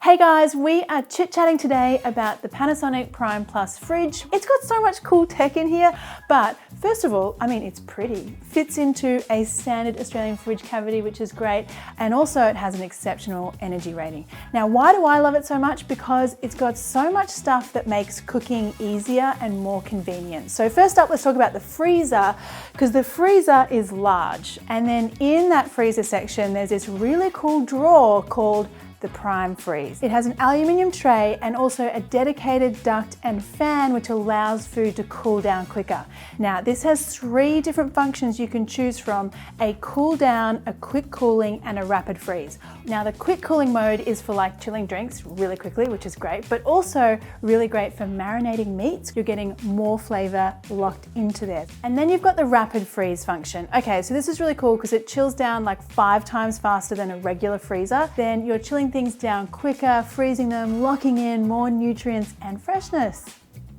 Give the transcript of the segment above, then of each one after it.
Hey guys, we are chit-chatting today about the Panasonic Prime Plus fridge. It's got so much cool tech in here, but first of all, I mean, it's pretty. Fits into a standard Australian fridge cavity, which is great, and also it has an exceptional energy rating. Now, why do I love it so much? Because it's got so much stuff that makes cooking easier and more convenient. So first up, let's talk about the freezer, because the freezer is large. And then in that freezer section, there's this really cool drawer called the Prime Freeze. It has an aluminium tray and also a dedicated duct and fan which allows food to cool down quicker. Now this has 3 different functions you can choose from: a cool down, a quick cooling and a rapid freeze. Now the quick cooling mode is for like chilling drinks really quickly, which is great, but also really great for marinating meats. You're getting more flavor locked into there. And then you've got the rapid freeze function. Okay, so this is really cool because it chills down like 5 times faster than a regular freezer. Then you're chilling things down quicker, freezing them, locking in more nutrients and freshness.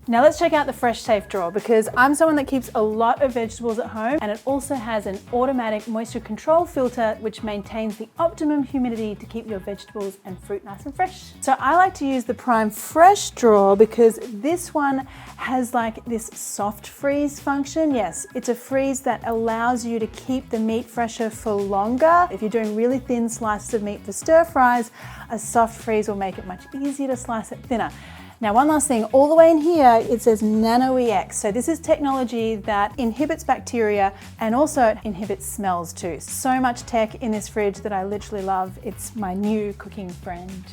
Now let's check out the Fresh Safe drawer, because I'm someone that keeps a lot of vegetables at home, and it also has an automatic moisture control filter which maintains the optimum humidity to keep your vegetables and fruit nice and fresh. So I like to use the Prime Fresh drawer because this one has like this soft freeze function. Yes, it's a freeze that allows you to keep the meat fresher for longer. If you're doing really thin slices of meat for stir fries, a soft freeze will make it much easier to slice it thinner. Now one last thing, all the way in here it says Nano EX. So this is technology that inhibits bacteria and also inhibits smells too. So much tech in this fridge that I literally love. It's my new cooking friend.